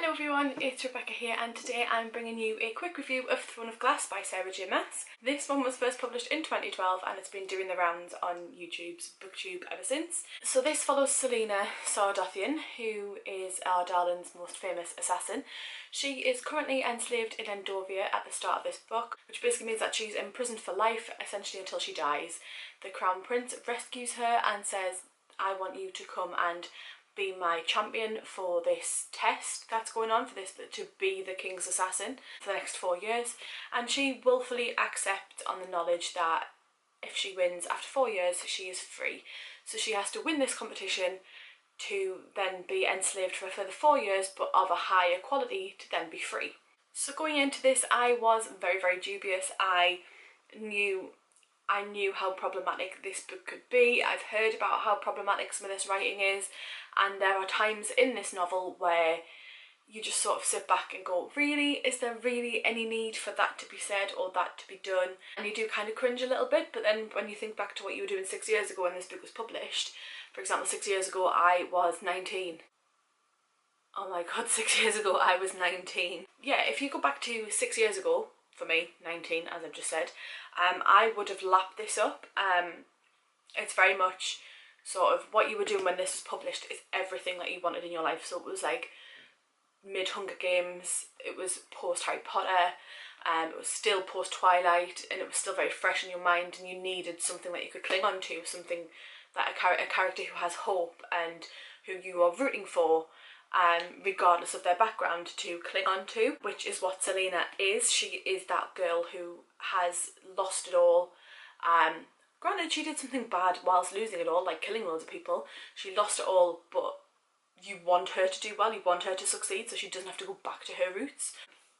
Hello everyone, it's Rebecca here and today I'm bringing you a quick review of Throne of Glass by Sarah J Maas. This one was first published in 2012 and it's been doing the rounds on YouTube's BookTube ever since. So this follows Selena Sardothian, who is Ardalin's most famous assassin. She is currently enslaved in Endovia at the start of this book, which basically means that she's imprisoned for life, essentially until she dies. The Crown Prince rescues her and says, I want you to come and be my champion for this test that's going on, for this to be the king's assassin for the next 4 years, and she willfully accepts on the knowledge that if she wins after 4 years she is free. So she has to win this competition to then be enslaved for a further 4 years but of a higher quality to then be free. So going into this I was very dubious. I knew how problematic this book could be. I've heard about how problematic some of this writing is, and there are times in this novel where you just sort of sit back and go, really? Is there really any need for that to be said or that to be done? And you do kind of cringe a little bit, but then when you think back to what you were doing 6 years ago when this book was published, for example, 6 years ago I was 19. Oh my god, 6 years ago I was 19. Yeah, if you go back to 6 years ago, for me, 19, as I've just said, I would have lapped this up. It's very much sort of what you were doing when this was published is everything that you wanted in your life. So it was like mid-Hunger Games, it was post-Harry Potter, it was still post-Twilight, and it was still very fresh in your mind, and you needed something that you could cling on to, something that a character who has hope and who you are rooting for, regardless of their background, to cling on to, which is what Selena is. She is that girl who has lost it all. Granted, she did something bad whilst losing it all, like killing loads of people. She lost it all, but you want her to do well, you want her to succeed so she doesn't have to go back to her roots.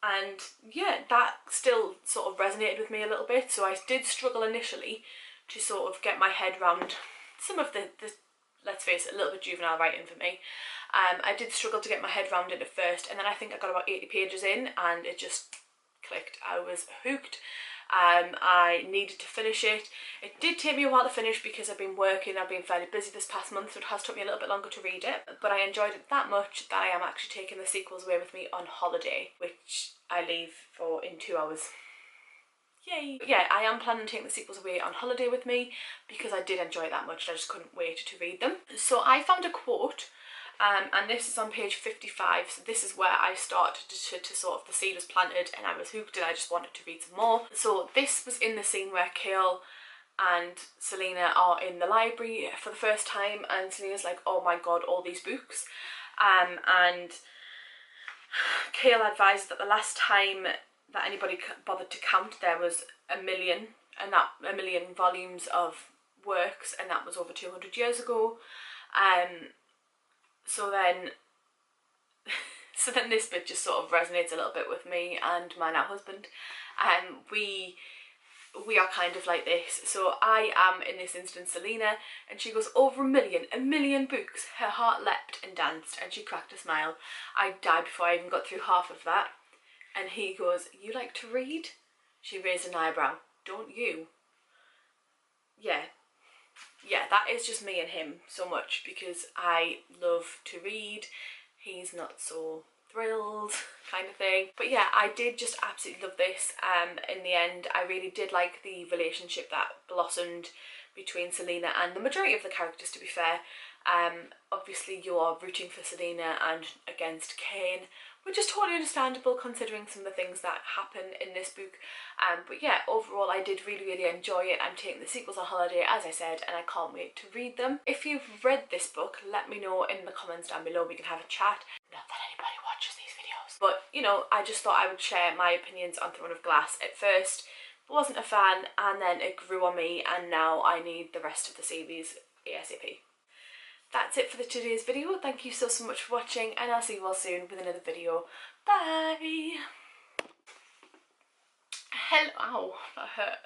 And yeah, that still sort of resonated with me a little bit, so I did struggle initially to sort of get my head around some of the let's face it, a little bit juvenile writing for me. I did struggle to get my head around it at first, and then I think I got about 80 pages in and it just clicked. I was hooked. I needed to finish it. It did take me a while to finish because I've been working, I've been fairly busy this past month, so it has took me a little bit longer to read it, but I enjoyed it that much that I am actually taking the sequels away with me on holiday, which I leave for in 2 hours. Yay! Yeah, I am planning to take the sequels away on holiday with me because I did enjoy it that much and I just couldn't wait to read them. So I found a quote, and this is on page 55, so this is where I started to sort of, the seed was planted and I was hooked and I just wanted to read some more. So this was in the scene where Cale and Selena are in the library for the first time, and Selena's like, oh my god, all these books. And Cale advised that the last time that anybody bothered to count there was 1 million, and that 1 million volumes of works, and that was over 200 years ago. So then this bit just sort of resonates a little bit with me and my now husband. We are kind of like this. So I am, in this instance, Selena, and she goes, over 1 million books. Her heart leapt and danced and she cracked a smile. I died before I even got through half of that. And he goes, you like to read? She raised an eyebrow. Don't you? Yeah, that is just me and him so much, because I love to read. He's not so thrilled, kind of thing. But yeah, I did just absolutely love this. In the end, I really did like the relationship that blossomed between Selena and the majority of the characters, to be fair. Obviously you are rooting for Selena and against Cain, which is totally understandable considering some of the things that happen in this book. But yeah, overall I did really enjoy it. I'm taking the sequels on holiday, as I said, and I can't wait to read them. If you've read this book, let me know in the comments down below. We can have a chat. Not that anybody watches these videos, but you know, I just thought I would share my opinions on Throne of Glass. At first wasn't a fan, and then it grew on me, and now I need the rest of the series ASAP. That's it for today's video. Thank you so much for watching, and I'll see you all soon with another video. Bye! Hello. Ow, that hurt.